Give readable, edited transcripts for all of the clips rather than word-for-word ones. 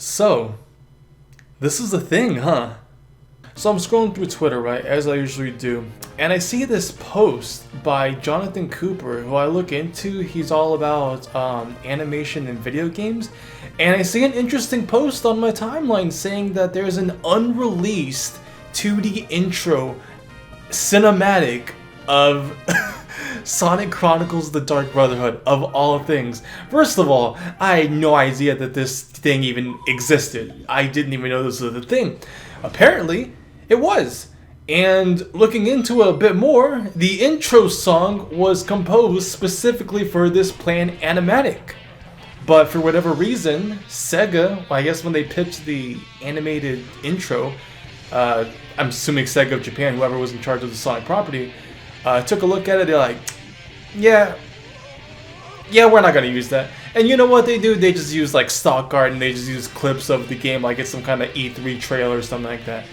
So, this is a thing, huh? So I'm scrolling through Twitter, right, as I usually do, and I see this post by Jonathan Cooper, who I look into. He's all about animation and video games, and I see an interesting post on my timeline saying that there's an unreleased 2D intro cinematic of Sonic Chronicles The Dark Brotherhood, of all things. First of all, I had no idea that this thing even existed. I didn't even know this was a thing. Apparently, it was. And looking into it a bit more, the intro song was composed specifically for this planned animatic. But for whatever reason, Sega, well, I guess when they pitched the animated intro, I'm assuming Sega of Japan, whoever was in charge of the Sonic property, took a look at it. They're like, yeah, we're not gonna use that. And you know what they do? They just use like stock art, and they just use clips of the game like it's some kind of E3 trailer or something like that.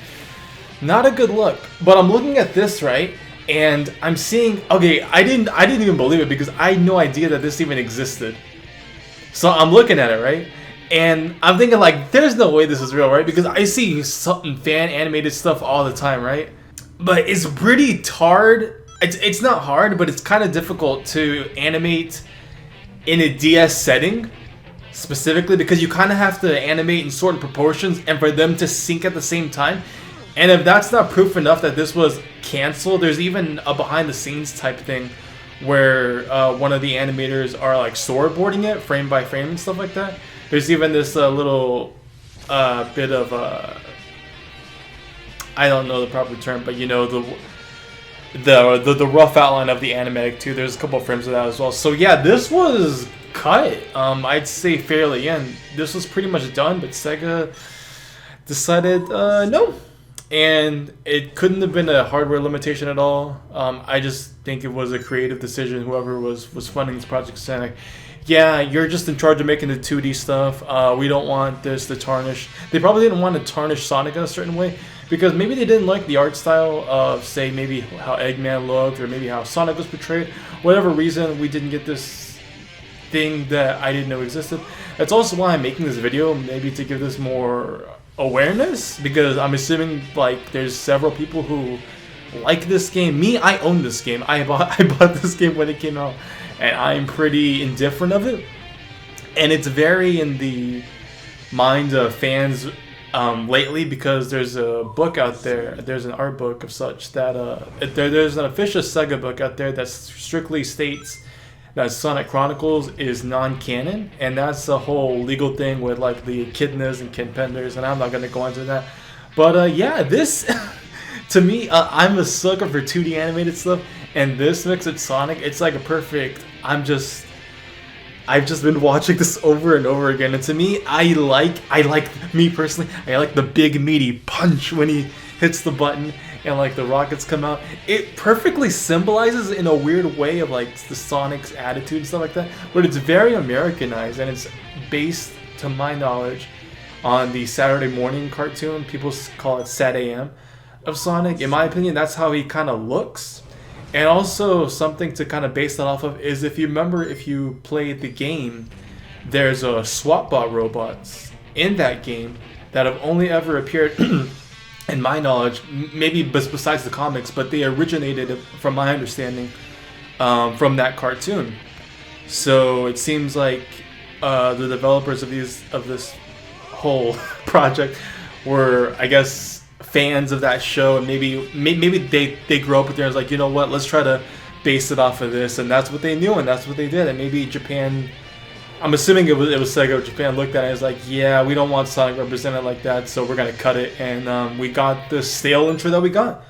Not a good look. But I'm looking at this, right, and I'm seeing. Okay, I didn't even believe it because I had no idea that this even existed. So I'm looking at it, right, and I'm thinking like, there's no way this is real, right? Because I see some fan animated stuff all the time, right? But it's pretty hard. It's not hard, but it's kind of difficult to animate in a DS setting, specifically because you kind of have to animate in certain proportions and for them to sync at the same time. And if that's not proof enough that this was canceled, there's even a behind the scenes type thing where one of the animators are like storyboarding it frame by frame and stuff like that. There's even this little bit of I don't know the proper term, but you know, the rough outline of the animatic too. There's a couple of frames of that as well. So yeah, this was cut. I'd say fairly in. This was pretty much done, but Sega decided no, and it couldn't have been a hardware limitation at all. I just think it was a creative decision. Whoever was funding this project saying, like, yeah, you're just in charge of making the 2D stuff. We don't want this to tarnish. They probably didn't want to tarnish Sonic in a certain way, because maybe they didn't like the art style of, say, maybe how Eggman looked, or maybe how Sonic was portrayed. Whatever reason, we didn't get this thing that I didn't know existed. That's also why I'm making this video, maybe to give this more awareness, because I'm assuming like there's several people who like this game. Me, I own this game. I bought this game when it came out, and I'm pretty indifferent of it. And it's very in the mind of fans lately, because there's a book out there, there's an art book of such that there's an official Sega book out there that strictly states that Sonic Chronicles is non-canon, and that's a whole legal thing with like the echidnas and kinpenders, and I'm not going to go into that. But yeah, this to me, I'm a sucker for 2D animated stuff, and this mix with Sonic, it's like a perfect. I've just been watching this over and over again, and to me, I like me personally, I like the big meaty punch when he hits the button and like the rockets come out. It perfectly symbolizes in a weird way of like the Sonic's attitude and stuff like that, but it's very Americanized, and it's based, to my knowledge, on the Saturday morning cartoon. People call it Sat AM of Sonic. In my opinion, that's how he kind of looks. And also something to kind of base that off of is, if you remember, if you played the game, there's a SWATbot robots in that game that have only ever appeared, in my knowledge, maybe besides the comics, but they originated, from my understanding, from that cartoon. So it seems like the developers of this whole project were, I guess, fans of that show, and maybe they grew up with it and was like, you know what, let's try to base it off of this, and that's what they knew, and that's what they did. And maybe Japan, I'm assuming it was Sega of Japan, looked at it and was like, yeah, we don't want Sonic represented like that, so we're gonna cut it. And we got the stale intro that we got,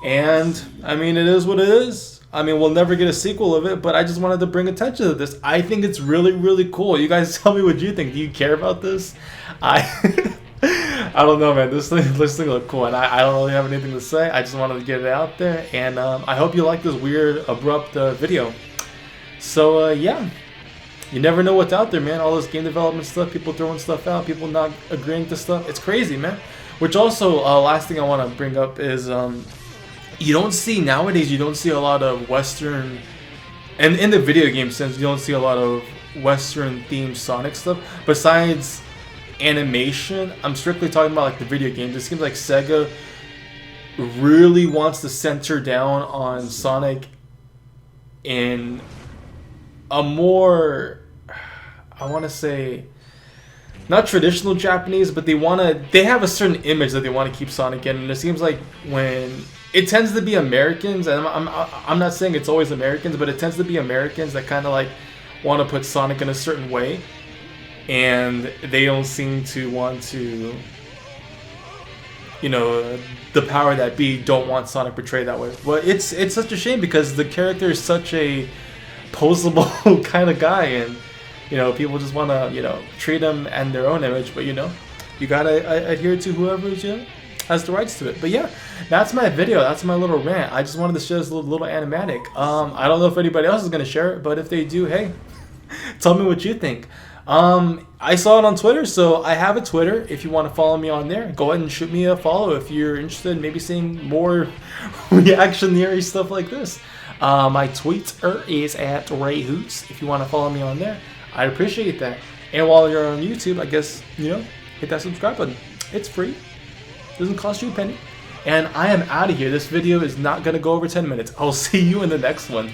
and I mean, it is what it is. I mean, we'll never get a sequel of it, but I just wanted to bring attention to this. I think it's really, really cool. You guys tell me what you think. Do you care about this? I don't know, man. This thing looked cool, and I don't really have anything to say. I just wanted to get it out there, and I hope you like this weird, abrupt video. So yeah, you never know what's out there, man. All this game development stuff, people throwing stuff out, people not agreeing to stuff. It's crazy, man. Which also, last thing I want to bring up is you don't see nowadays. You don't see a lot of Western, and in the video game sense, you don't see a lot of Western themed Sonic stuff. Besides animation, I'm strictly talking about like the video games. It seems like Sega really wants to center down on Sonic in a more, I want to say, not traditional Japanese, but they have a certain image that they want to keep Sonic in, and it seems like when it tends to be Americans, and I'm not saying it's always Americans, but it tends to be Americans that kind of like want to put Sonic in a certain way, and they don't seem to want to, you know, the power that be don't want Sonic portrayed that way. But it's such a shame because the character is such a posable kind of guy, and you know, people just want to, you know, treat him and their own image, but you know, you gotta adhere to whoever's, you know, has the rights to it. But yeah, that's my video. That's my little rant. I just wanted to share this little animatic. I don't know if anybody else is gonna share it, but if they do, hey, tell me what you think. I saw it on Twitter, so I have a Twitter. If you want to follow me on there, go ahead and shoot me a follow if you're interested in maybe seeing more reactionary stuff like this. My Twitter is at RayHoots. If you want to follow me on there, I'd appreciate that. And while you're on YouTube, I guess, you know, hit that subscribe button. It's free. Doesn't cost you a penny. And I am out of here. This video is not going to go over 10 minutes. I'll see you in the next one.